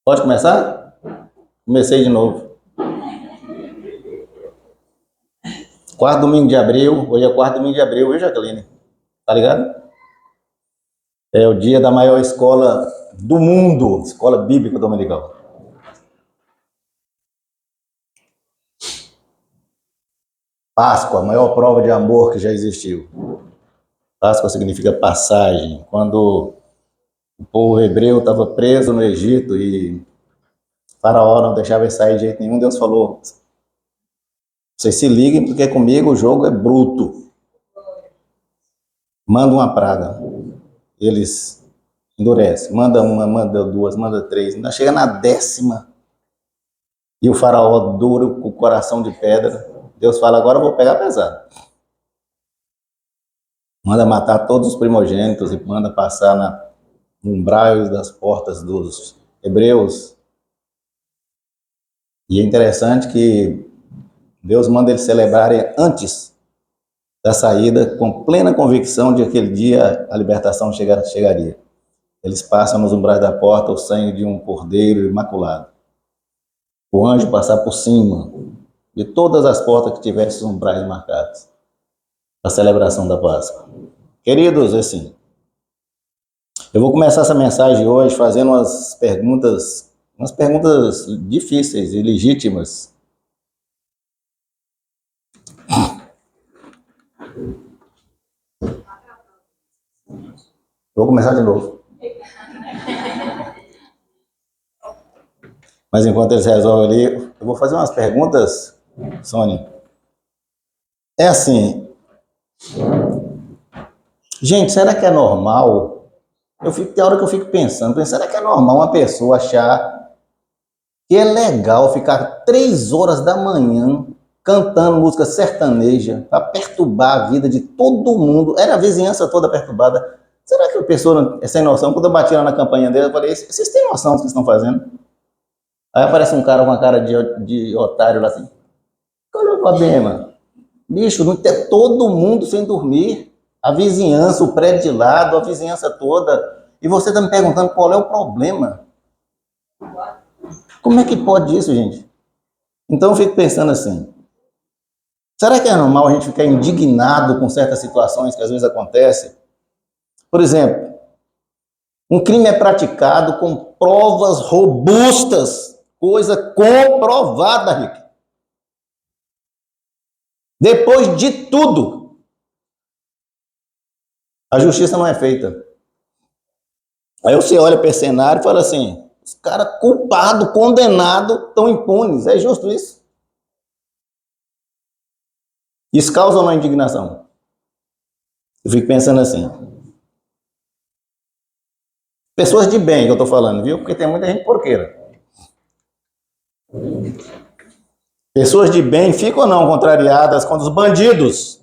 Pode começar? Comecei de novo. Quarto domingo de abril, hoje é quarto domingo de abril, viu, Jaqueline? Tá ligado? É o dia da maior escola do mundo, escola bíblica dominical. Páscoa, a maior prova de amor que já existiu. Páscoa significa passagem. Quando o povo hebreu estava preso no Egito e Faraó não deixava ele sair de jeito nenhum, Deus falou: vocês se liguem porque comigo o jogo é bruto. Manda uma praga. Eles endurecem. Manda uma, manda duas, manda três. Ainda chega na 10ª. E o faraó duro com o coração de pedra. Deus fala: agora eu vou pegar pesado. Manda matar todos os primogênitos e manda passar no umbral das portas dos hebreus. E é interessante que Deus manda eles celebrarem antes da saída, com plena convicção de que aquele dia a libertação chegaria. Eles passam nos umbrais da porta o sangue de um cordeiro imaculado. O anjo passar por cima de todas as portas que tivessem os umbrais marcados. A celebração da Páscoa. Queridos, assim, eu vou começar essa mensagem hoje fazendo umas perguntas difíceis e legítimas. Vou começar de novo. Mas enquanto eles resolvem ali, eu vou fazer umas perguntas, Sônia. É assim, gente, será que é normal? Tem hora que eu fico pensando, será que é normal uma pessoa achar que é legal ficar 3 horas da manhã cantando música sertaneja para perturbar a vida de todo mundo? Era a vizinhança toda perturbada. Será que a pessoa é sem noção? Quando eu bati lá na campanha dele, eu falei: vocês têm noção do que estão fazendo? Aí aparece um cara com uma cara de otário lá assim: olha o problema. Bicho, não tem todo mundo sem dormir. A vizinhança, o prédio de lado, a vizinhança toda. E você está me perguntando qual é o problema? Como é que pode isso, gente? Então eu fico pensando assim: será que é normal a gente ficar indignado com certas situações que às vezes acontecem? Por exemplo, um crime é praticado com provas robustas, coisa comprovada, Rick. Depois de tudo, a justiça não é feita. Aí você olha para esse cenário e fala assim: os caras culpados, condenados, estão impunes. É justo isso? Isso causa ou não indignação? Eu fico pensando assim. Pessoas de bem que eu estou falando, viu? Porque tem muita gente porqueira. Pessoas de bem ficam ou não contrariadas quando os bandidos,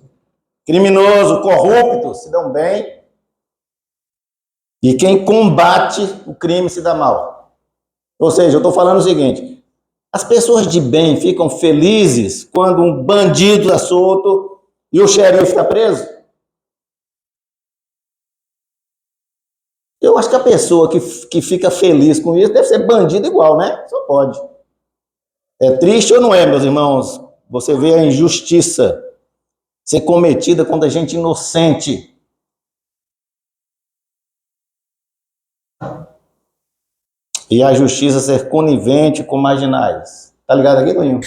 criminosos, corruptos se dão bem e quem combate o crime se dá mal? Ou seja, eu estou falando o seguinte: as pessoas de bem ficam felizes quando um bandido é solto e o xerife está preso? Eu acho que a pessoa que fica feliz com isso deve ser bandido igual, né? Só pode. É triste ou não é, meus irmãos? Você vê a injustiça ser cometida contra gente inocente. E a justiça ser conivente com marginais. Tá ligado aqui, Toninho?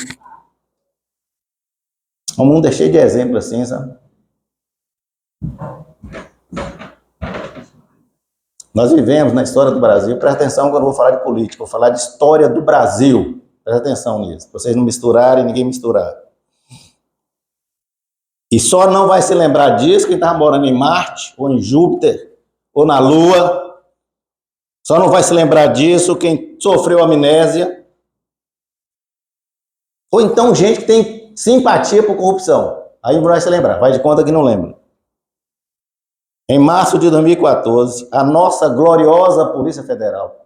O mundo é cheio de exemplos assim, sabe? Nós vivemos na história do Brasil. Presta atenção quando eu vou falar de política, vou falar de história do Brasil. Presta atenção nisso, para vocês não misturarem, ninguém misturar. E só não vai se lembrar disso quem está morando em Marte, ou em Júpiter, ou na Lua. Só não vai se lembrar disso quem sofreu amnésia. Ou então gente que tem simpatia por corrupção. Aí não vai se lembrar, vai de conta que não lembra. Em março de 2014, a nossa gloriosa Polícia Federal,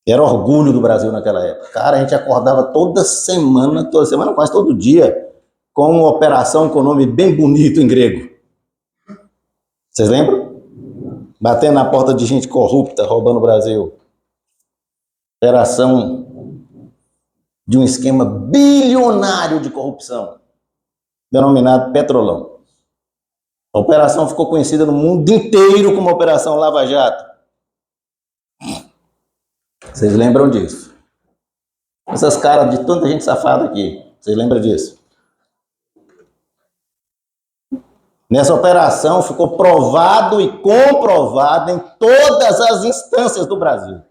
era orgulho do Brasil naquela época. Cara, a gente acordava toda semana, quase todo dia, com uma operação com nome bem bonito em grego. Vocês lembram? Batendo na porta de gente corrupta, roubando o Brasil. Operação de um esquema bilionário de corrupção, denominado Petrolão. A operação ficou conhecida no mundo inteiro como Operação Lava Jato. Vocês lembram disso? Essas caras de tanta gente safada aqui, vocês lembram disso? Nessa operação ficou provado e comprovado em todas as instâncias do Brasil.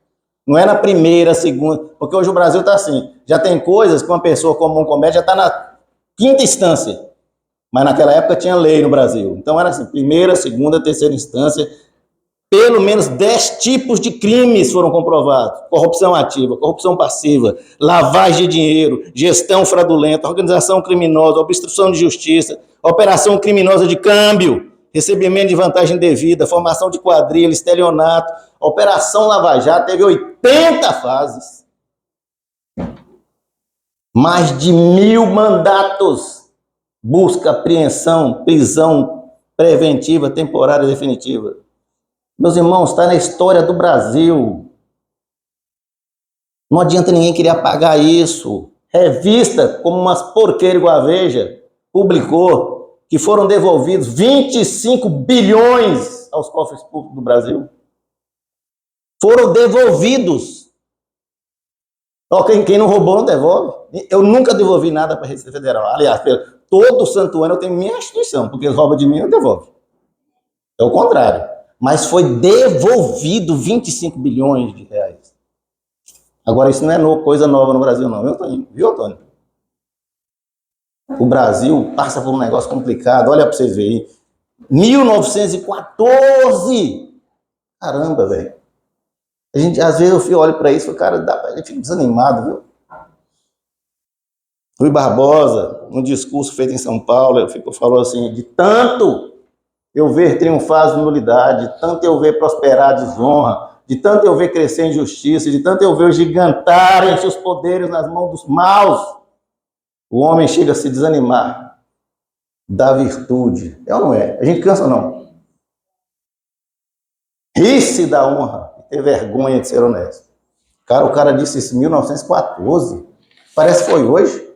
Não é na primeira, segunda, porque hoje o Brasil está assim, já tem coisas que uma pessoa comum comete, já está na quinta instância. Mas naquela época tinha lei no Brasil. Então era assim, primeira, segunda, terceira instância, pelo menos 10 tipos de crimes foram comprovados. Corrupção ativa, corrupção passiva, lavagem de dinheiro, gestão fraudulenta, organização criminosa, obstrução de justiça, operação criminosa de câmbio, recebimento de vantagem indevida, formação de quadrilha, estelionato. A Operação Lava Jato teve 80 fases. Mais de 1000 mandatos. Busca, apreensão, prisão preventiva, temporária e definitiva. Meus irmãos, está na história do Brasil. Não adianta ninguém querer apagar isso. Revista, como umas porqueiras igual a Veja, publicou que foram devolvidos 25 bilhões aos cofres públicos do Brasil. Foram devolvidos. Quem não roubou não devolve. Eu nunca devolvi nada para a Receita Federal. Aliás, todo santo ano eu tenho minha instituição, porque eles roubam de mim, eu devolvo. É o contrário. Mas foi devolvido 25 bilhões de reais. Agora, isso não é coisa nova no Brasil, não, viu, Antônio? O Brasil passa por um negócio complicado, olha para vocês verem. 1914! Caramba, velho. Às vezes eu olho para isso e cara, a gente fica desanimado, viu? Rui Barbosa, num discurso feito em São Paulo, falou assim, de tanto eu ver triunfar as nulidades, de tanto eu ver prosperar a desonra, de tanto eu ver crescer a injustiça, de tanto eu ver gigantarem seus poderes nas mãos dos maus, o homem chega a se desanimar da virtude. É ou não é? A gente cansa ou não? Ri-se da honra e ter vergonha de ser honesto. O cara disse isso em 1914. Parece que foi hoje.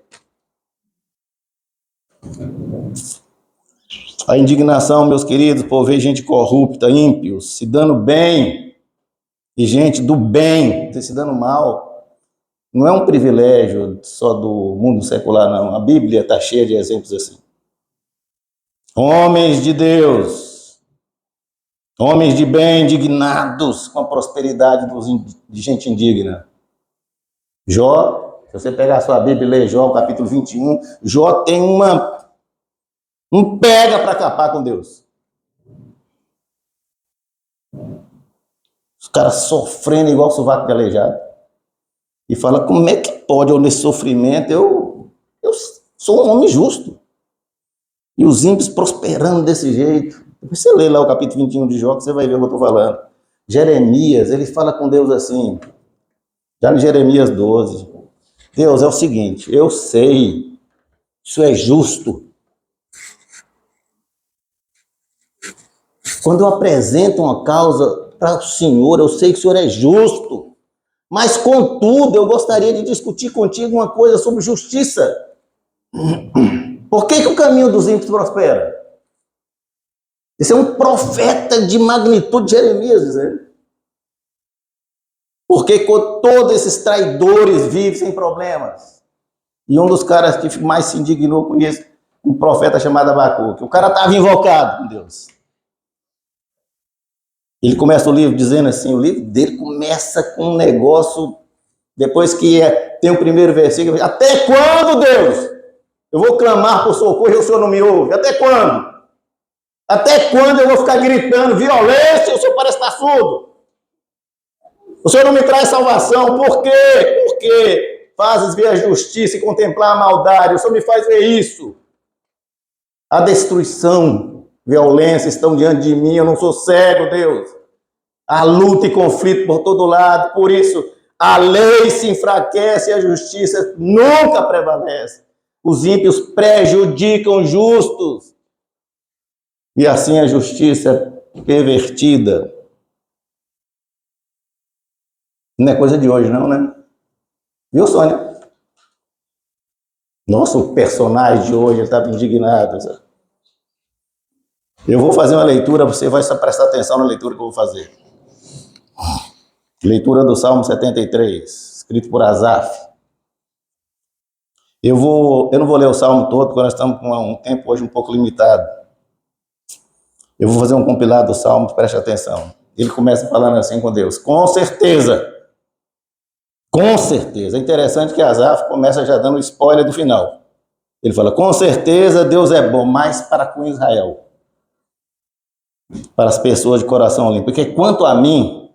A indignação, meus queridos, por ver gente corrupta, ímpios, se dando bem, e gente do bem se dando mal, não é um privilégio só do mundo secular, não. A Bíblia está cheia de exemplos assim. Homens de Deus, homens de bem, indignados com a prosperidade de gente indigna. Jó, se você pegar a sua Bíblia e ler Jó, capítulo 21, Jó tem um pega para capar com Deus. Os caras sofrendo igual sovaco de aleijado. E fala, como é que pode eu nesse sofrimento? Eu sou um homem justo. E os ímpios prosperando desse jeito. Você lê lá o capítulo 21 de Jó, que você vai ver o que eu estou falando. Jeremias, ele fala com Deus assim, já em Jeremias 12. Deus, é o seguinte, eu sei, isso é justo. Quando eu apresento uma causa para o Senhor, eu sei que o Senhor é justo. Mas, contudo, eu gostaria de discutir contigo uma coisa sobre justiça. Por que o caminho dos ímpios prospera? Esse é um profeta de magnitude, Jeremias, dizendo. Porque todos esses traidores vivem sem problemas. E um dos caras que mais se indignou com isso, um profeta chamado Abacuque. O cara estava invocado com Deus. Ele começa o livro dizendo assim, o livro dele começa com um negócio, depois que tem o primeiro versículo, até quando, Deus? Eu vou clamar por socorro e o Senhor não me ouve. Até quando? Até quando eu vou ficar gritando violência e o Senhor parece estar surdo? O Senhor não me traz salvação. Por quê? Porque fazes ver a justiça e contemplar a maldade. O Senhor me faz ver isso. A destruição, violência estão diante de mim. Eu não sou cego, Deus. Há luta e conflito por todo lado. Por isso, a lei se enfraquece e a justiça nunca prevalece. Os ímpios prejudicam justos. E assim a justiça é pervertida. Não é coisa de hoje, não, né? Viu, Sônia? Nosso personagem de hoje estava indignado. Sabe? Eu vou fazer uma leitura, você vai só prestar atenção na leitura que eu vou fazer. Leitura do Salmo 73, escrito por Asaf. Eu não vou ler o Salmo todo, porque nós estamos com um tempo hoje um pouco limitado. Eu vou fazer um compilado do Salmo, preste atenção. Ele começa falando assim com Deus: com certeza. Com certeza. É interessante que Asaf começa já dando spoiler do final. Ele fala: com certeza Deus é bom, mas para com Israel, para as pessoas de coração limpo. Porque quanto a mim,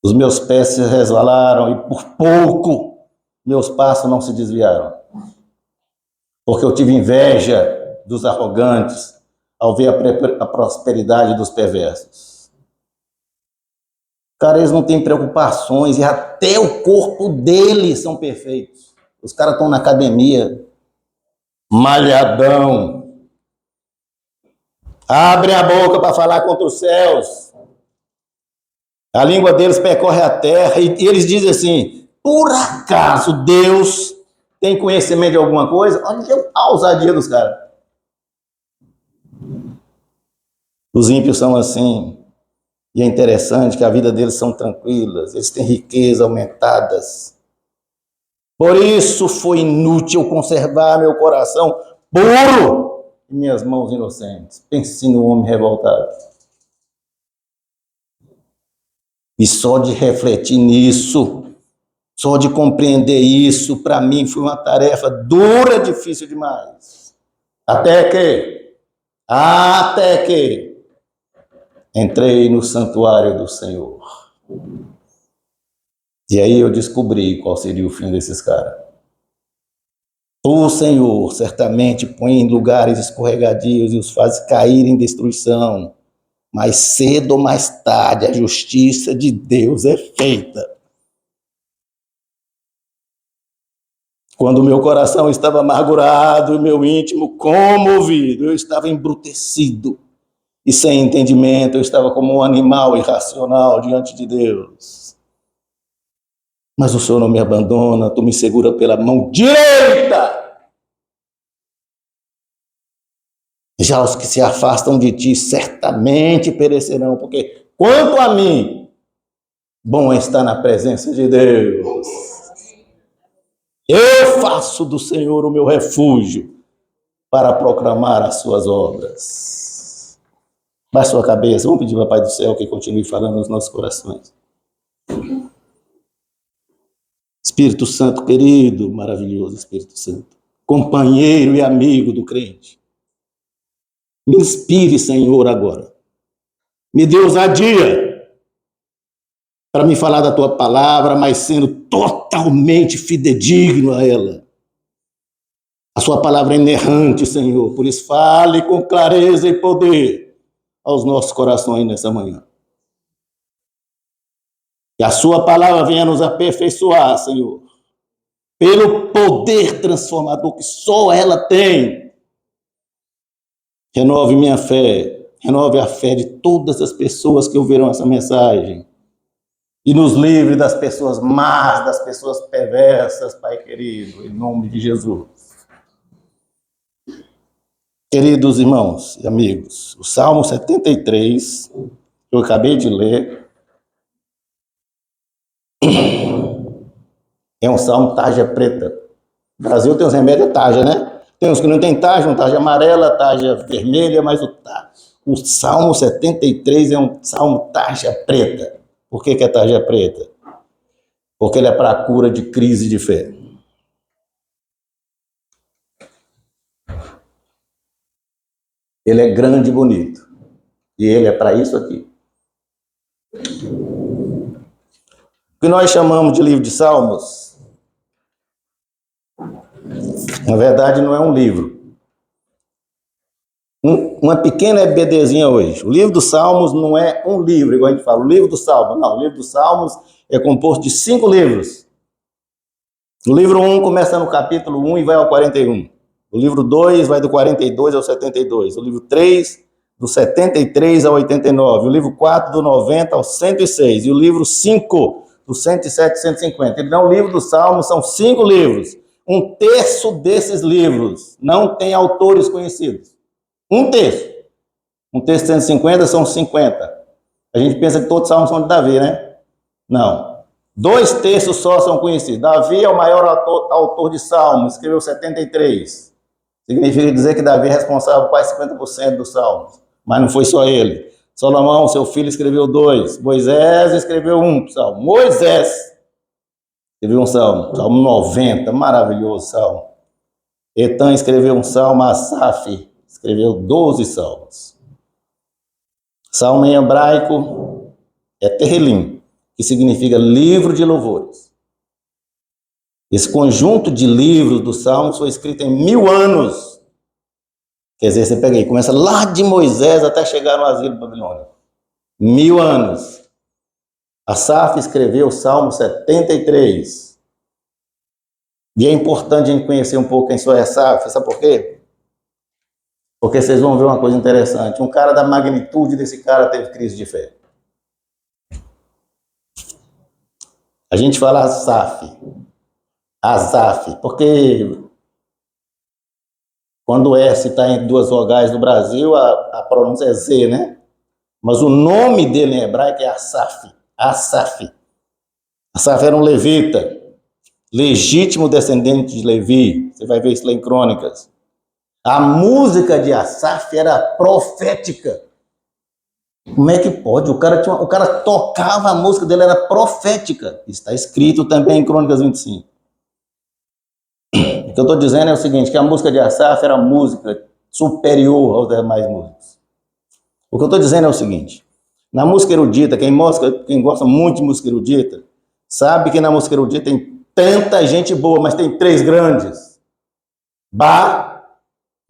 os meus pés se resvalaram e por pouco meus passos não se desviaram. Porque eu tive inveja dos arrogantes ao ver a prosperidade dos perversos. Cara, eles não têm preocupações e até o corpo deles são perfeitos. Os caras estão na academia, malhadão, abrem a boca para falar contra os céus. A língua deles percorre a terra e eles dizem assim: por acaso Deus tem conhecimento de alguma coisa? Olha a ousadia dos caras. Os ímpios são assim. E é interessante que a vida deles são tranquilas, eles têm riqueza aumentadas. Por isso foi inútil conservar meu coração puro e minhas mãos inocentes. Pense no homem revoltado. E só de refletir nisso, só de compreender isso, para mim foi uma tarefa dura, difícil demais. Até que entrei no santuário do Senhor. E aí eu descobri qual seria o fim desses caras. O Senhor certamente põe em lugares escorregadios e os faz cair em destruição. Mais cedo ou mais tarde, a justiça de Deus é feita. Quando o meu coração estava amargurado e meu íntimo comovido, eu estava embrutecido. E sem entendimento, eu estava como um animal irracional diante de Deus. Mas o Senhor não me abandona, tu me segura pela mão direita. Já os que se afastam de ti certamente perecerão, porque quanto a mim, bom é estar na presença de Deus. Eu faço do Senhor o meu refúgio para proclamar as suas obras. Baixe sua cabeça, vamos pedir ao Pai do Céu que continue falando nos nossos corações. Espírito Santo querido, maravilhoso Espírito Santo, companheiro e amigo do crente, me inspire, Senhor, agora. Me dê ousadia para me falar da tua palavra, mas sendo totalmente fidedigno a ela. A sua palavra é inerrante, Senhor, por isso fale com clareza e poder aos nossos corações nessa manhã. Que a sua palavra venha nos aperfeiçoar, Senhor, pelo poder transformador que só ela tem. Renove minha fé, renove a fé de todas as pessoas que ouviram essa mensagem. E nos livre das pessoas más, das pessoas perversas, Pai querido, em nome de Jesus. Queridos irmãos e amigos, o Salmo 73, que eu acabei de ler, é um salmo tarja preta. No Brasil tem os remédios tarja, né? Tem uns que não tem tarja, um tarja amarela, tarja vermelha, mas o Salmo 73 é um salmo tarja preta. Por que é tarja preta? Porque ele é para a cura de crise de fé. Ele é grande e bonito. E ele é para isso aqui. O que nós chamamos de livro de Salmos, na verdade não é um livro. Uma pequena EBDzinha hoje. O livro dos Salmos não é um livro, igual a gente fala, o livro dos Salmos. Não, o livro dos Salmos é composto de 5 livros. O livro 1 começa no capítulo 1 e vai ao 41. O livro 2 vai do 42 ao 72. O livro 3 do 73 ao 89, o livro 4, do 90 ao 106, e o livro 5, do 107 ao 150. Ele não é o livro dos Salmos, são 5 livros. Um terço desses livros não tem autores conhecidos. Um terço. Um terço de 150 são 50. A gente pensa que todos os salmos são de Davi, né? Não. 2 terços só são conhecidos. Davi é o maior autor de salmos, escreveu 73. Significa dizer que Davi é responsável por quase 50% dos salmos. Mas não foi só ele. Salomão, seu filho, escreveu 2. Moisés escreveu 1 salmo. Moisés escreveu um salmo. Salmo 90, maravilhoso salmo. Etan escreveu um salmo. Asaf escreveu 12 salmos. Salmo em hebraico é Terrilim, que significa livro de louvores. Esse conjunto de livros dos Salmos foi escrito em 1000 anos. Quer dizer, você pega aí, começa lá de Moisés até chegar no asilo babilônico. 1000 anos. Asaf escreveu o Salmo 73. E é importante a gente conhecer um pouco quem foi Asaf. Sabe por quê? Porque vocês vão ver uma coisa interessante. Um cara da magnitude desse cara teve crise de fé. A gente fala Asaf, porque quando o S está em 2 vogais no Brasil, a pronúncia é Z, né? Mas o nome dele em hebraico é Asaf. Asaf era um levita, legítimo descendente de Levi. Você vai ver isso lá em Crônicas. A música de Asaf era profética. Como é que pode? O cara tocava, a música dele era profética. Está escrito também em Crônicas 25. O que eu estou dizendo é o seguinte, que a música de Asaf era música superior aos demais músicos. O que eu estou dizendo é o seguinte, na música erudita, quem gosta muito de música erudita, sabe que na música erudita tem tanta gente boa, mas tem 3 grandes. Bach,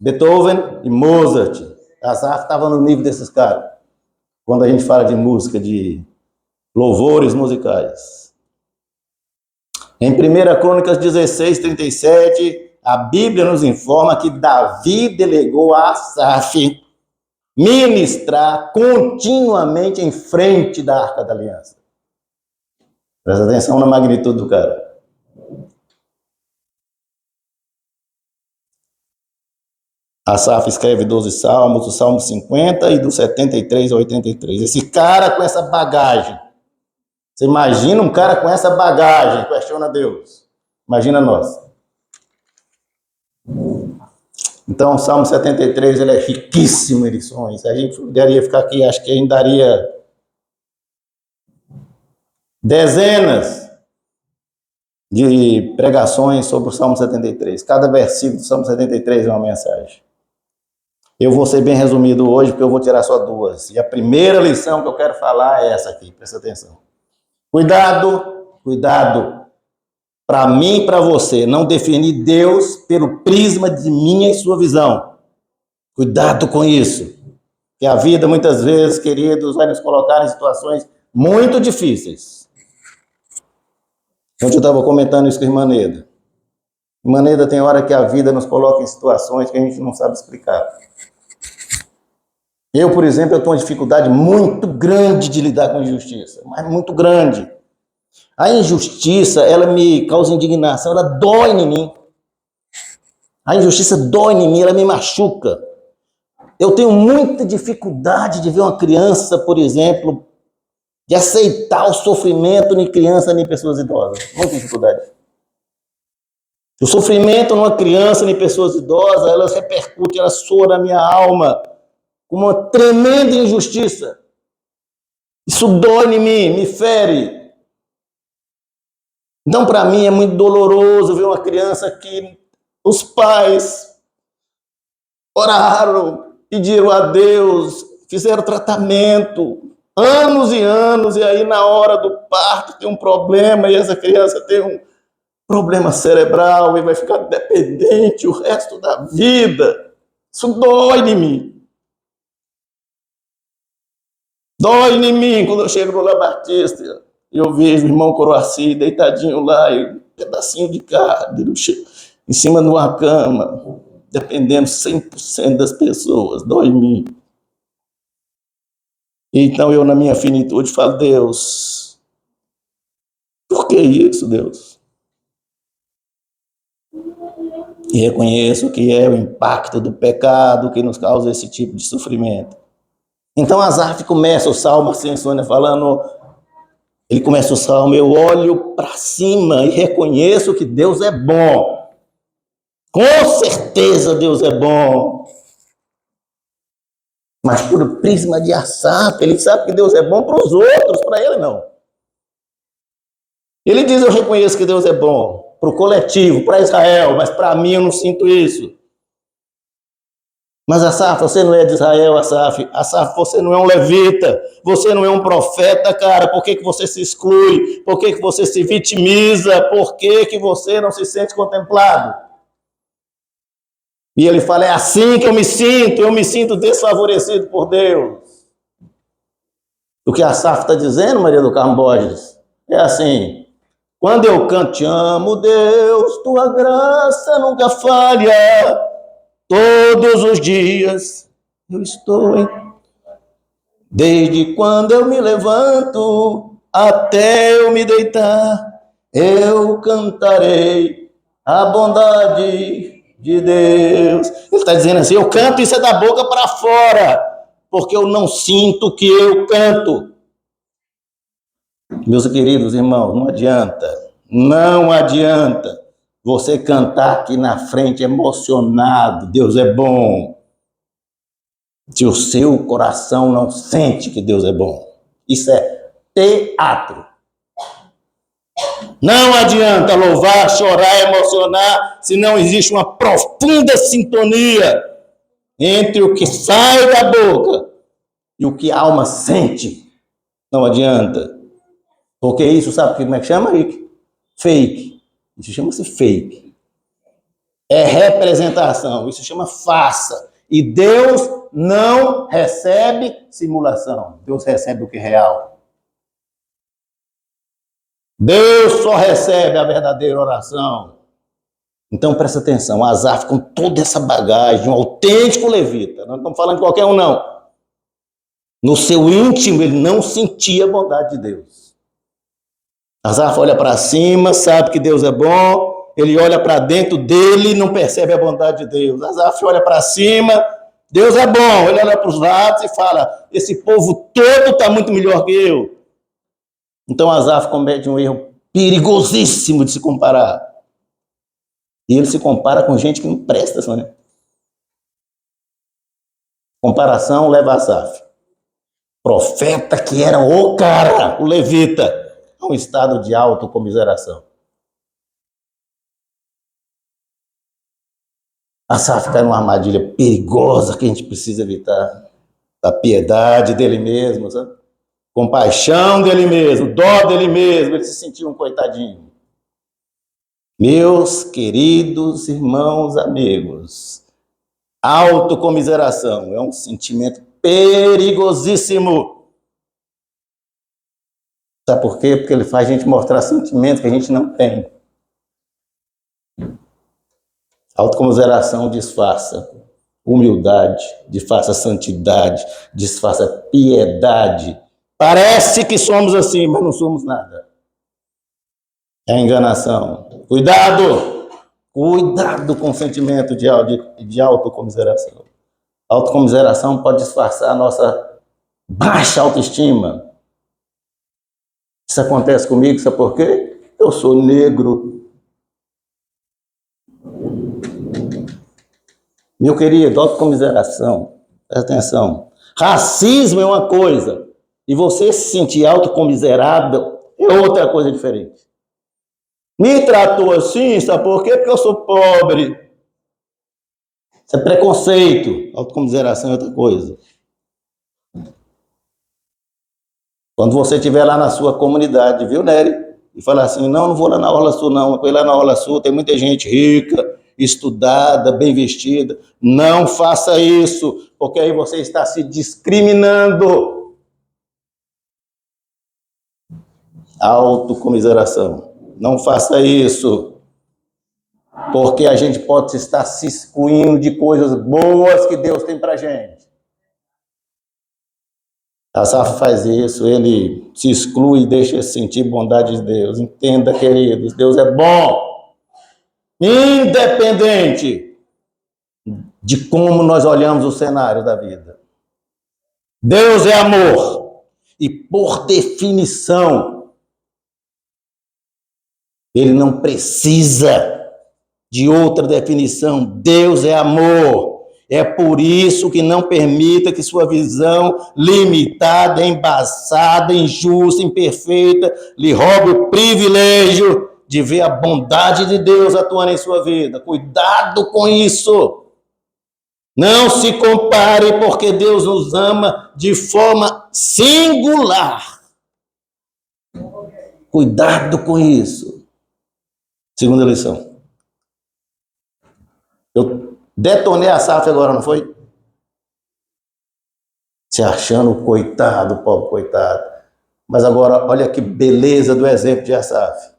Beethoven e Mozart. Asaf estava no nível desses caras. Quando a gente fala de música, de louvores musicais. Em 1 Crônicas 16, 37, a Bíblia nos informa que Davi delegou a Asaf ministrar continuamente em frente da Arca da Aliança. Presta atenção na magnitude do cara. Asaf escreve 12 salmos, do Salmo 50 e do 73 ao 83. Esse cara com essa bagagem. Você imagina um cara com essa bagagem, questiona Deus. Imagina nós. Então, o Salmo 73, ele é riquíssimo em lições. A gente poderia ficar aqui, acho que a gente daria dezenas de pregações sobre o Salmo 73. Cada versículo do Salmo 73 é uma mensagem. Eu vou ser bem resumido hoje, porque eu vou tirar só 2. E a primeira lição que eu quero falar é essa aqui, presta atenção. Cuidado, para mim e para você, não definir Deus pelo prisma de minha e sua visão. Cuidado com isso. Que a vida, muitas vezes, queridos, vai nos colocar em situações muito difíceis. Ontem eu estava comentando isso com a irmã Neda. Irmã Neda, tem hora que a vida nos coloca em situações que a gente não sabe explicar. Eu, por exemplo, eu tenho uma dificuldade muito grande de lidar com injustiça, mas muito grande. A injustiça, ela me causa indignação, ela dói em mim. A injustiça dói em mim, ela me machuca. Eu tenho muita dificuldade de ver uma criança, por exemplo, de aceitar o sofrimento de criança nem pessoas idosas. Muita dificuldade. O sofrimento numa criança nem pessoas idosas, elas repercutem, elas soam na minha alma com uma tremenda injustiça. Isso dói em mim, me fere. Então, para mim, é muito doloroso ver uma criança que os pais oraram, pediram a Deus, fizeram tratamento, anos e anos, e aí na hora do parto tem um problema, e essa criança tem um problema cerebral e vai ficar dependente o resto da vida. Isso dói em mim. Dói em mim quando eu chego no La Batista e eu vejo o irmão Coroaci deitadinho lá, e um pedacinho de carne em cima de uma cama, dependendo 100% das pessoas. Dói em mim. Então eu, na minha finitude, falo: Deus, por que isso, Deus? E reconheço que é o impacto do pecado que nos causa esse tipo de sofrimento. Então Asaf começa o salmo, assim, Sônia, falando, ele começa o salmo: eu olho para cima e reconheço que Deus é bom. Com certeza Deus é bom. Mas por o prisma de Asaf, ele sabe que Deus é bom para os outros, para ele não. Ele diz: eu reconheço que Deus é bom para o coletivo, para Israel, mas para mim eu não sinto isso. Mas Asaf, você não é de Israel, Asaf. Asaf, você não é um levita. Você não é um profeta, cara. Por que você se exclui? Por que você se vitimiza? Por que você não se sente contemplado? E ele fala: é assim que eu me sinto desfavorecido por Deus. O que Asaf está dizendo, Maria do Carmo Borges, é assim: quando eu canto, te amo, Deus, tua graça nunca falha. Todos os dias eu estou em... Desde quando eu me levanto até eu me deitar, eu cantarei a bondade de Deus. Ele está dizendo assim: eu canto, isso é da boca para fora, porque eu não sinto que eu canto. Meus queridos irmãos, não adianta você cantar aqui na frente emocionado, Deus é bom, se o seu coração não sente que Deus é bom. Isso é teatro. Não adianta louvar, chorar, emocionar, se não existe uma profunda sintonia entre o que sai da boca e o que a alma sente. Não adianta. Porque isso, sabe como é que chama, Rick? Fake. Isso chama-se fake. É representação. Isso chama farsa. E Deus não recebe simulação. Deus recebe o que é real. Deus só recebe a verdadeira oração. Então presta atenção, Asaf, com toda essa bagagem, um autêntico levita, não estamos falando de qualquer um, não. No seu íntimo, ele não sentia a bondade de Deus. Asaf olha para cima, sabe que Deus é bom, ele olha para dentro dele e não percebe a bondade de Deus. Asaf olha para cima, Deus é bom, ele olha para os lados e fala: esse povo todo está muito melhor que eu. Então Asaf comete um erro perigosíssimo de se comparar. E ele se compara com gente que não presta, né? Comparação leva a Asaf, profeta que era o cara, o levita, a um estado de autocomiseração. Asaf cai numa armadilha perigosa que a gente precisa evitar. Da piedade dele mesmo, sabe? Compaixão dele mesmo, dó dele mesmo, ele se sentiu um coitadinho. Meus queridos irmãos, amigos, autocomiseração é um sentimento perigosíssimo. Sabe por quê? Porque ele faz a gente mostrar sentimentos que a gente não tem. Autocomiseração disfarça humildade, disfarça santidade, disfarça piedade. Parece que somos assim, mas não somos nada. É enganação. Cuidado! Cuidado com o sentimento de autocomiseração. A autocomiseração pode disfarçar a nossa baixa autoestima. Isso acontece comigo, sabe por quê? Eu sou negro. Meu querido, autocomiseração, presta atenção. Racismo é uma coisa, e você se sentir autocomiserável é outra coisa diferente. Me tratou assim, sabe por quê? Porque eu sou pobre. Isso é preconceito. Autocomiseração é outra coisa. Quando você estiver lá na sua comunidade, viu, Nery? E falar assim: não vou lá na Orla Sul, não. Porque lá na Orla Sul tem muita gente rica, estudada, bem vestida. Não faça isso, porque aí você está se discriminando. Autocomiseração. Não faça isso, porque a gente pode estar se excluindo de coisas boas que Deus tem pra gente. Asaf faz isso, ele se exclui e deixa sentir bondade de Deus. Entenda, queridos, Deus é bom, independente de como nós olhamos o cenário da vida. Deus é amor e, por definição, ele não precisa de outra definição. Deus é amor. É por isso que não permita que sua visão limitada, embasada, injusta, imperfeita, lhe roube o privilégio de ver a bondade de Deus atuando em sua vida. Cuidado com isso. Não se compare, porque Deus nos ama de forma singular. Cuidado com isso. Segunda lição. Eu detonei a Asaf agora, não foi? Se achando coitado, pobre coitado. Mas agora, olha que beleza do exemplo de Asaf.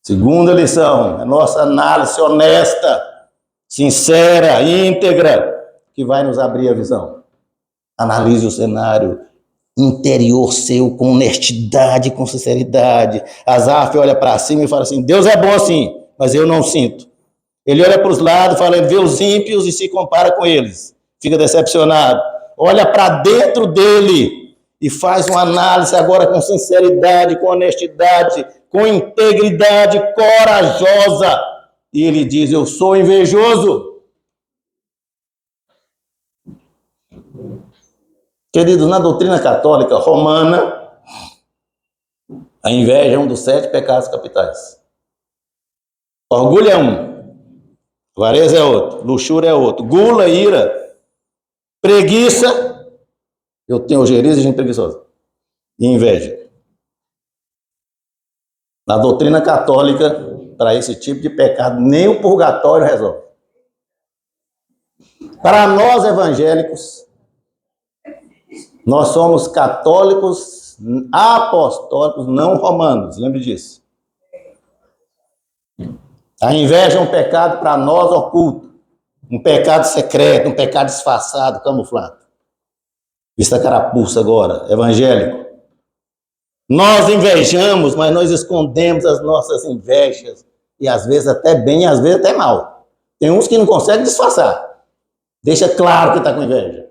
Segunda lição, a nossa análise honesta, sincera, íntegra, que vai nos abrir a visão. Analise o cenário interior seu com honestidade, com sinceridade. Asaf olha para cima e fala assim, Deus é bom assim, mas eu não sinto. Ele olha para os lados, fala, vê os ímpios e se compara com eles. Fica decepcionado. Olha para dentro dele e faz uma análise agora com sinceridade, com honestidade, com integridade corajosa. E ele diz, eu sou invejoso. Queridos, na doutrina católica romana, a inveja é um dos 7 pecados capitais. Orgulho é um. Avareza é outro, luxúria é outro, gula, ira, preguiça, eu tenho ojeriza e gente preguiçosa, e inveja. Na doutrina católica, para esse tipo de pecado, nem o purgatório resolve. Para nós evangélicos, nós somos católicos apostólicos não romanos, lembre disso. A inveja é um pecado para nós oculto, um pecado secreto, um pecado disfarçado, camuflado. Vista a carapuça agora, evangélico. Nós invejamos, mas nós escondemos as nossas invejas, e às vezes até bem, às vezes até mal. Tem uns que não conseguem disfarçar, deixa claro que está com inveja.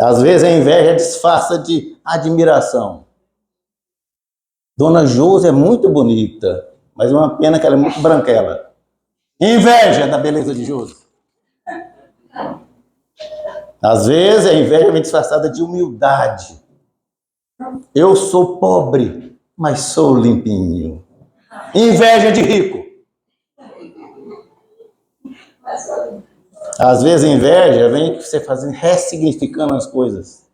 Às vezes a inveja disfarça de admiração. Dona Josi é muito bonita, mas é uma pena que ela é muito branquela. Inveja da beleza de Josi. Às vezes a inveja vem disfarçada de humildade. Eu sou pobre, mas sou limpinho. Inveja de rico. Às vezes a inveja vem você fazendo, ressignificando as coisas.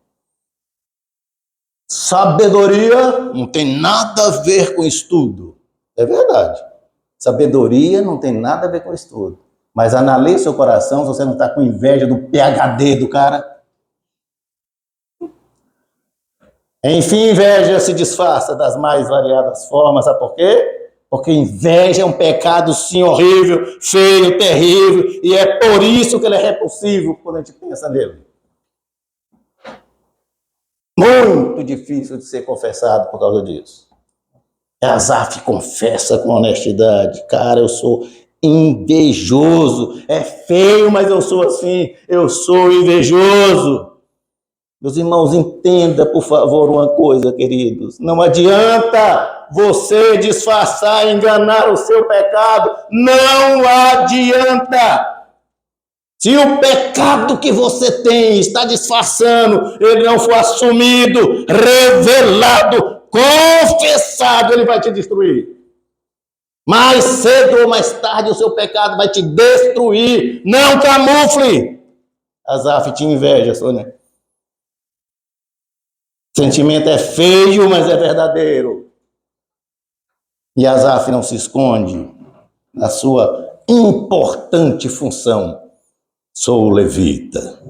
Sabedoria não tem nada a ver com estudo. É verdade. Sabedoria não tem nada a ver com estudo. Mas analise seu coração se você não está com inveja do PhD do cara. Enfim, inveja se disfarça das mais variadas formas. Sabe por quê? Porque inveja é um pecado, sim, horrível, feio, terrível. E é por isso que ele é repulsivo quando a gente pensa nele. Muito difícil de ser confessado por causa disso. Asaf confessa com honestidade. Cara, eu sou invejoso. É feio, mas eu sou assim. Eu sou invejoso. Meus irmãos, entenda, por favor, uma coisa, queridos. Não adianta você disfarçar, enganar o seu pecado. Não adianta. Se o pecado que você tem está disfarçando, ele não for assumido, revelado, confessado, ele vai te destruir. Mais cedo ou mais tarde, o seu pecado vai te destruir. Não camufle. Asaf tinha inveja, Sônia. O sentimento é feio, mas é verdadeiro. E Asaf não se esconde na sua importante função. Sou levita.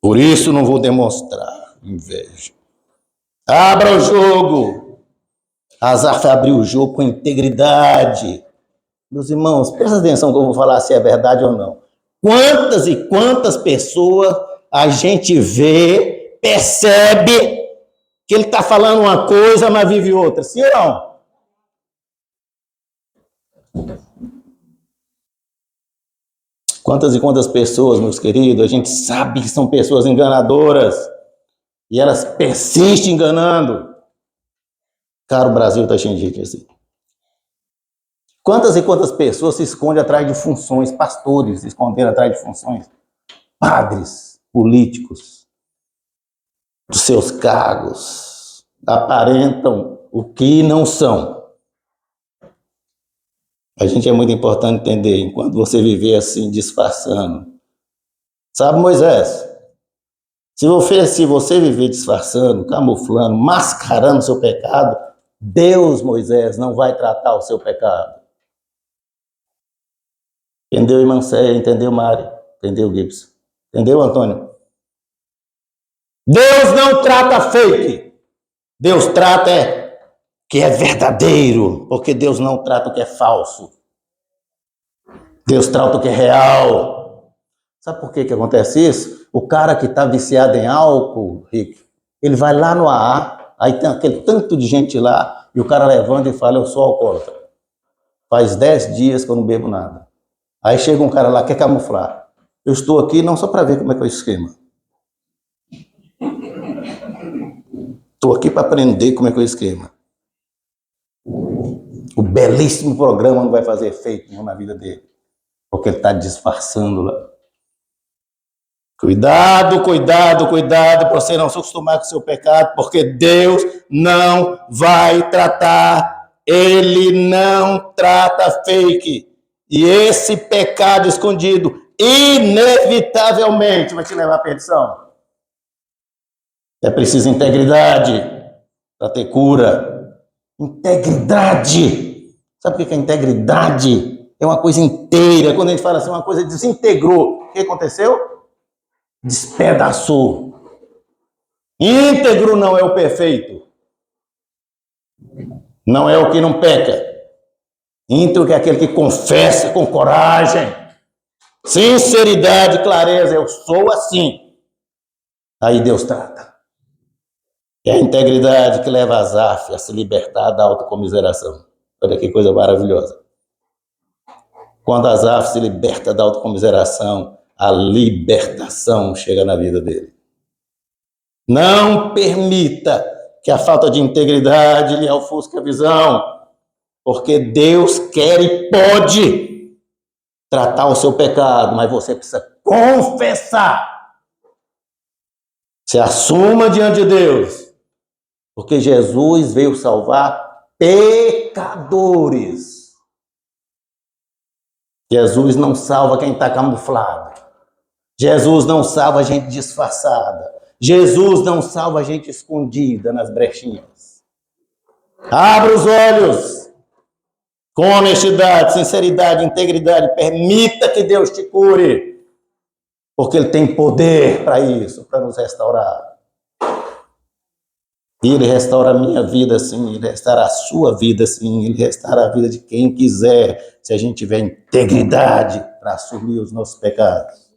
Por isso não vou demonstrar inveja. Abra o jogo. Asaf abriu o jogo com integridade. Meus irmãos, presta atenção que eu vou falar se é verdade ou não. Quantas e quantas pessoas a gente vê, percebe que ele está falando uma coisa, mas vive outra. Sim ou não? Quantas e quantas pessoas, meus queridos, a gente sabe que são pessoas enganadoras e elas persistem enganando. Cara, o Brasil está cheio de gente assim. Quantas e quantas pessoas se escondem atrás de funções, pastores se esconderam atrás de funções, padres, políticos, dos seus cargos, aparentam o que não são. A gente é muito importante entender, enquanto você viver assim, disfarçando. Sabe, Moisés? Se você viver disfarçando, camuflando, mascarando seu pecado, Deus, Moisés, não vai tratar o seu pecado. Entendeu, irmã Céia? Entendeu, Mari? Entendeu, Gibson? Entendeu, Antônio? Deus não trata fake. Deus trata que é verdadeiro, porque Deus não trata o que é falso. Deus trata o que é real. Sabe por que acontece isso? O cara que está viciado em álcool, Rick, ele vai lá no AA, aí tem aquele tanto de gente lá, e o cara levanta e fala, eu sou alcoólatra. Faz 10 dias que eu não bebo nada. Aí chega um cara lá, quer camuflar. Eu estou aqui não só para ver como é que é o esquema. Estou aqui para aprender como é que é o esquema. O belíssimo programa não vai fazer efeito na vida dele, porque ele está disfarçando lá. Cuidado, cuidado, cuidado, para você não se acostumar com o seu pecado, porque Deus não vai tratar, Ele não trata fake. E esse pecado escondido, inevitavelmente, vai te levar à perdição. É preciso integridade para ter cura. Integridade. Sabe o que é integridade? É uma coisa inteira. Quando a gente fala assim, uma coisa desintegrou. O que aconteceu? Despedaçou. Íntegro não é o perfeito. Não é o que não peca. Íntegro é aquele que confessa com coragem, sinceridade, clareza. Eu sou assim. Aí Deus trata. É a integridade que leva Asaf a se libertar da autocomiseração. Olha que coisa maravilhosa. Quando Asaf se liberta da autocomiseração, a libertação chega na vida dele. Não permita que a falta de integridade lhe ofusque a visão, porque Deus quer e pode tratar o seu pecado, mas você precisa confessar. Se assuma diante de Deus, porque Jesus veio salvar pecadores. Jesus não salva quem está camuflado. Jesus não salva a gente disfarçada. Jesus não salva a gente escondida nas brechinhas. Abra os olhos com honestidade, sinceridade, integridade. Permita que Deus te cure, porque Ele tem poder para isso, para nos restaurar. E Ele restaura a minha vida, sim. Ele restaura a sua vida, sim. Ele restaura a vida de quem quiser, se a gente tiver integridade para assumir os nossos pecados.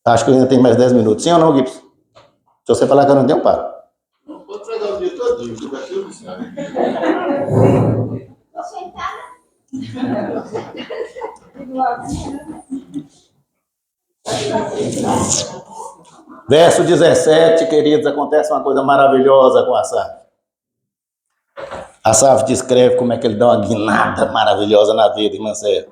Acho que eu ainda tenho mais 10 minutos. Sim ou não, Gibson? Se você falar que eu não tenho, eu paro. Não, pode pegar o dia todinho, você vai ter o que. Tô sentada. Verso 17, queridos, acontece uma coisa maravilhosa com Asaf. Asaf descreve como é que ele dá uma guinada maravilhosa na vida, irmã Célia.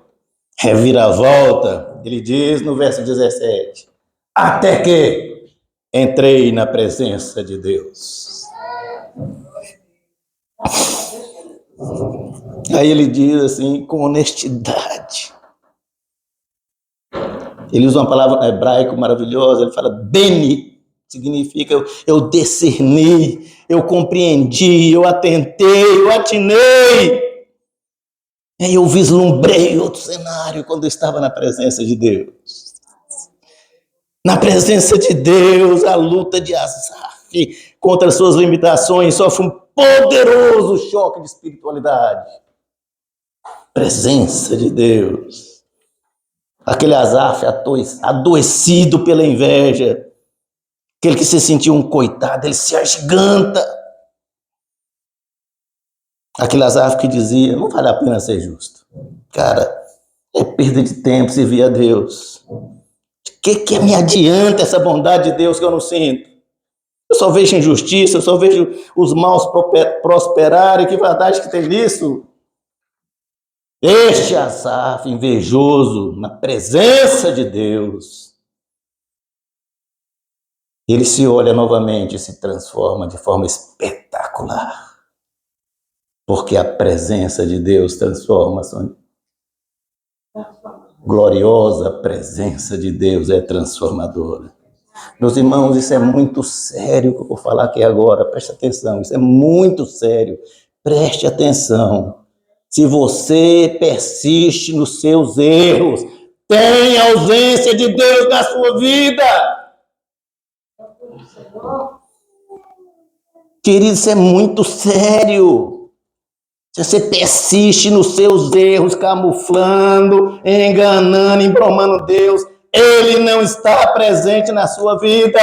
Reviravolta, ele diz no verso 17, até que entrei na presença de Deus. Aí ele diz assim, com honestidade. Ele usa uma palavra hebraica maravilhosa, ele fala beni, significa eu discerni, eu compreendi, eu atentei, eu atinei. Aí eu vislumbrei outro cenário quando eu estava na presença de Deus. Na presença de Deus, a luta de Asaf contra as suas limitações sofre um poderoso choque de espiritualidade. Presença de Deus. Aquele Asaf adoecido pela inveja, aquele que se sentiu um coitado, ele se agiganta. Aquele Asaf que dizia, não vale a pena ser justo. Cara, é perda de tempo servir a Deus. Que me adianta essa bondade de Deus que eu não sinto? Eu só vejo injustiça, eu só vejo os maus prosperarem, que verdade que tem nisso? Este Asaf, invejoso, na presença de Deus, ele se olha novamente e se transforma de forma espetacular. Porque a presença de Deus transforma, Sônia. Gloriosa presença de Deus é transformadora. Meus irmãos, isso é muito sério que eu vou falar aqui agora. Preste atenção, isso é muito sério. Preste atenção. Se você persiste nos seus erros, tem ausência de Deus na sua vida. Querido, isso é muito sério. Se você persiste nos seus erros, camuflando, enganando, embromando Deus, Ele não está presente na sua vida.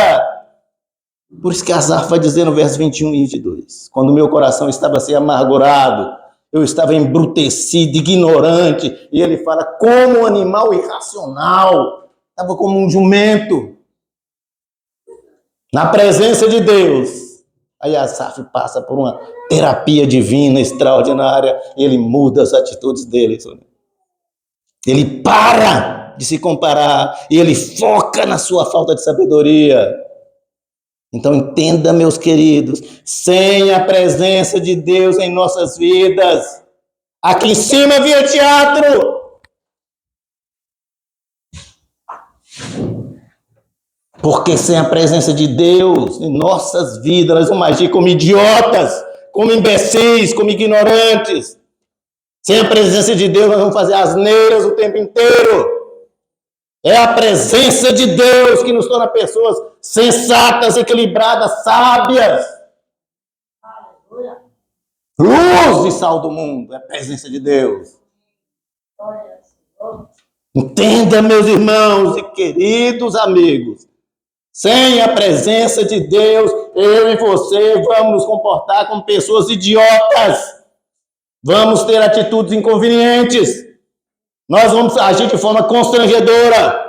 Por isso que Asaf vai dizer no verso 21 e 22, quando meu coração estava assim amargurado, eu estava embrutecido, ignorante, e ele fala como um animal irracional, estava como um jumento, na presença de Deus. Aí Asaf passa por uma terapia divina extraordinária, e ele muda as atitudes dele. Ele para de se comparar, e ele foca na sua falta de sabedoria. Então entenda, meus queridos, sem a presença de Deus em nossas vidas, aqui em cima havia teatro. Porque sem a presença de Deus em nossas vidas, nós vamos agir como idiotas, como imbecis, como ignorantes. Sem a presença de Deus, nós vamos fazer asneiras o tempo inteiro. É a presença de Deus que nos torna pessoas sensatas, equilibradas, sábias. Luz e sal do mundo, é a presença de Deus. Entenda, meus irmãos e queridos amigos, sem a presença de Deus, eu e você vamos nos comportar como pessoas idiotas. Vamos ter atitudes inconvenientes. Nós vamos agir de forma constrangedora.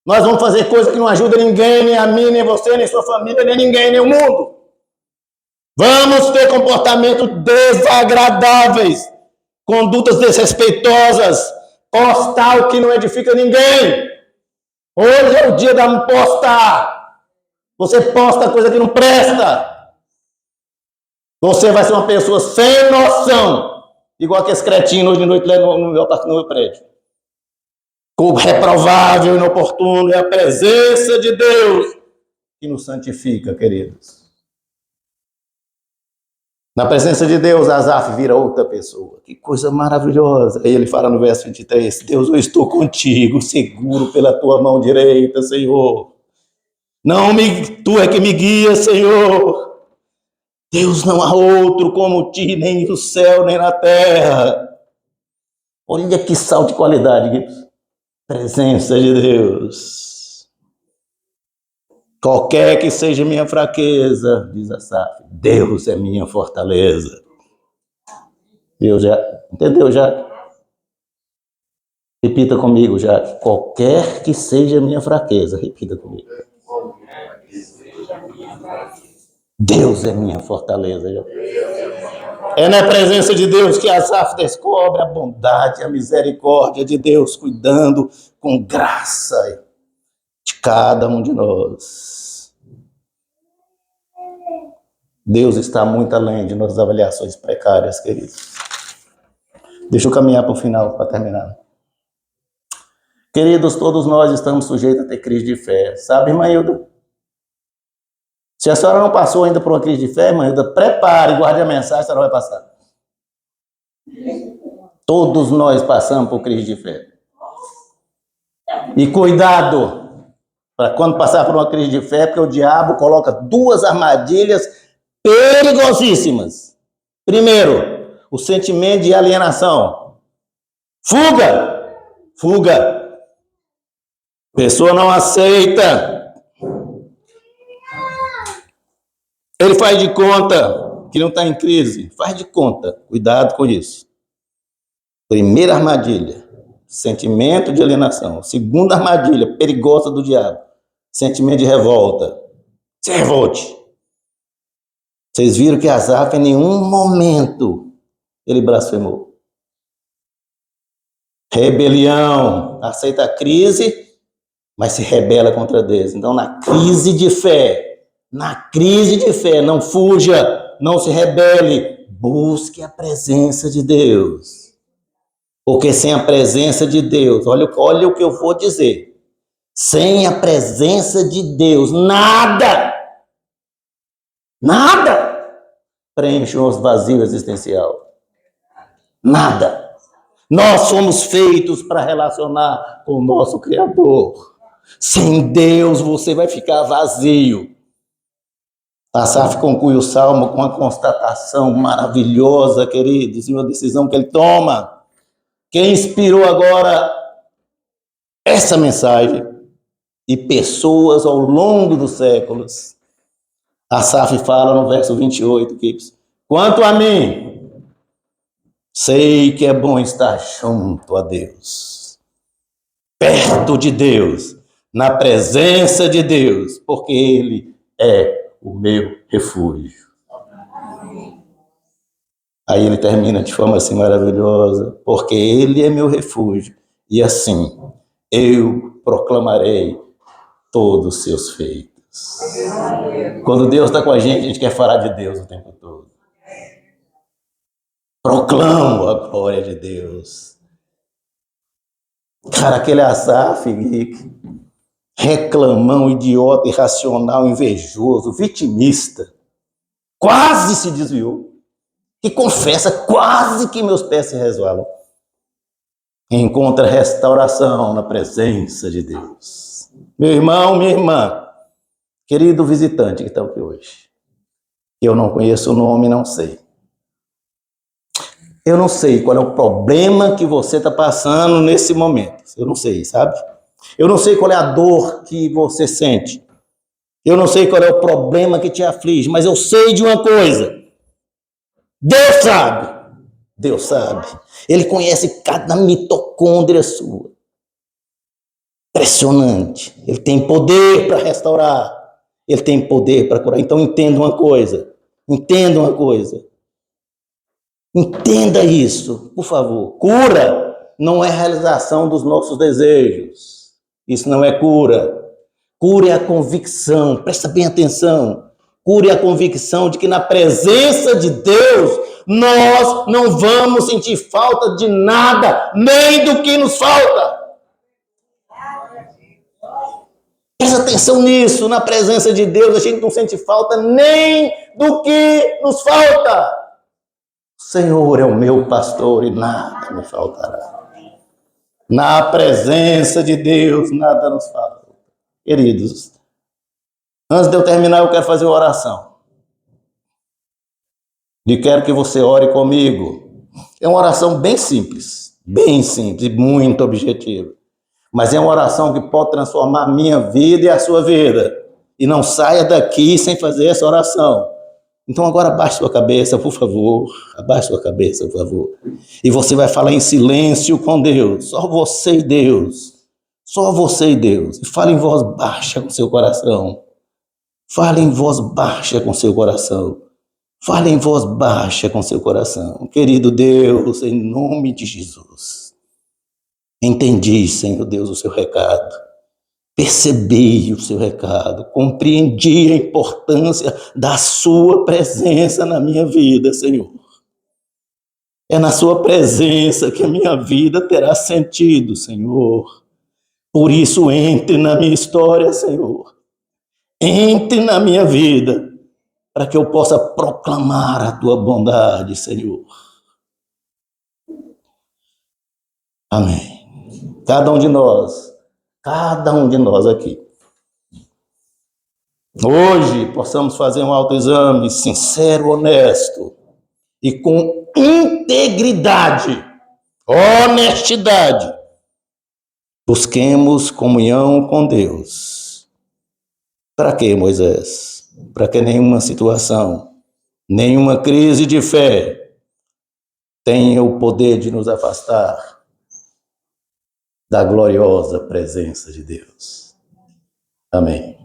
Nós vamos fazer coisas que não ajudam ninguém, nem a mim, nem você, nem sua família, nem ninguém, nem o mundo. Vamos ter comportamentos desagradáveis, condutas desrespeitosas, postar o que não edifica ninguém. Hoje é o dia da postar. Você posta coisa que não presta. Você vai ser uma pessoa sem noção. Igual aqueles cretinos hoje de noite lá no meu prédio. O reprovável, inoportuno, é a presença de Deus que nos santifica, queridos. Na presença de Deus, Asaf vira outra pessoa. Que coisa maravilhosa. Aí ele fala no verso 23, Deus, eu estou contigo, seguro pela tua mão direita, Senhor. Tu é que me guia, Senhor. Deus, não há outro como ti, nem no céu, nem na terra. Olha que sal de qualidade, queridos. Presença de Deus. Qualquer que seja minha fraqueza, diz Asaf, Deus é minha fortaleza. Deus já, entendeu já? Repita comigo já. Qualquer que seja minha fraqueza, repita comigo. Deus é minha fortaleza. Já. É na presença de Deus que Asaf descobre a bondade, a misericórdia de Deus, cuidando com graça de cada um de nós. Deus está muito além de nossas avaliações precárias, queridos. Deixa eu caminhar para o final, para terminar. Queridos, todos nós estamos sujeitos a ter crise de fé. Sabe, irmã Hilda? Se a senhora não passou ainda por uma crise de fé, irmã Hilda, prepare, guarde a mensagem, a senhora vai passar. Todos nós passamos por crise de fé. E cuidado, para quando passar por uma crise de fé, porque o diabo coloca duas armadilhas perigosíssimas. Primeiro, o sentimento de alienação. Fuga! Pessoa não aceita. Ele faz de conta que não está em crise. Faz de conta. Cuidado com isso. Primeira armadilha, sentimento de alienação. Segunda armadilha, perigosa do diabo, sentimento de revolta. Se revolte. Vocês viram que Asaf em nenhum momento ele blasfemou. Rebelião, aceita a crise, mas se rebela contra Deus. Então, na crise de fé, não fuja, não se rebele, busque a presença de Deus. Porque sem a presença de Deus, olha o que eu vou dizer, sem a presença de Deus, nada preenche o nosso vazio existencial. Nada. Nós somos feitos para relacionar com o nosso Criador. Sem Deus você vai ficar vazio. Asaf conclui o Salmo com uma constatação maravilhosa, queridos, e uma decisão que ele toma. Quem inspirou agora essa mensagem e pessoas ao longo dos séculos? Asaf fala no verso 28, queridos, quanto a mim, sei que é bom estar junto a Deus, perto de Deus, na presença de Deus, porque Ele é o meu refúgio. Aí ele termina de forma assim maravilhosa, porque Ele é meu refúgio, e assim eu proclamarei todos os seus feitos. Quando Deus está com a gente quer falar de Deus o tempo todo. Proclamo a glória de Deus. Cara, aquele Asaf, reclamão, idiota, irracional, invejoso, vitimista, quase se desviou. Que confessa, quase que meus pés se resvalam. Encontra restauração na presença de Deus. Meu irmão, minha irmã, querido visitante que está aqui hoje, eu não conheço o nome, não sei. Eu não sei qual é o problema que você está passando nesse momento. Eu não sei, sabe? Eu não sei qual é a dor que você sente. Eu não sei qual é o problema que te aflige, mas eu sei de uma coisa. Deus sabe. Deus sabe. Ele conhece cada mitocôndria sua. Impressionante. Ele tem poder para restaurar. Ele tem poder para curar. Então entenda uma coisa. Entenda uma coisa. Entenda isso, por favor. Cura não é realização dos nossos desejos. Isso não é cura. Cura é a convicção. Presta bem atenção. Cura é a convicção de que na presença de Deus nós não vamos sentir falta de nada, nem do que nos falta. Presta atenção nisso. Na presença de Deus a gente não sente falta nem do que nos falta. O Senhor é o meu pastor e nada me faltará. Na presença de Deus nada nos falta. Queridos, antes de eu terminar eu quero fazer uma oração. E quero que você ore comigo. É uma oração bem simples, muito objetiva. Mas é uma oração que pode transformar a minha vida e a sua vida. E não saia daqui sem fazer essa oração. Então agora abaixe sua cabeça, por favor. Abaixe sua cabeça, por favor. E você vai falar em silêncio com Deus. Só você e Deus. Só você e Deus. E fale em voz baixa com seu coração. Fale em voz baixa com seu coração. Fale em voz baixa com seu coração. Querido Deus, em nome de Jesus. Entendi, Senhor Deus, o seu recado. Percebi o seu recado. Compreendi a importância da sua presença na minha vida, Senhor. É na sua presença que a minha vida terá sentido, Senhor. Por isso, entre na minha história, Senhor. Entre na minha vida, para que eu possa proclamar a tua bondade, Senhor. Amém. Cada um de nós aqui, hoje possamos fazer um autoexame sincero, honesto e com integridade, honestidade, Busquemos comunhão com Deus. Para quê, Moisés? Para que nenhuma situação, nenhuma crise de fé tenha o poder de nos afastar da gloriosa presença de Deus. Amém.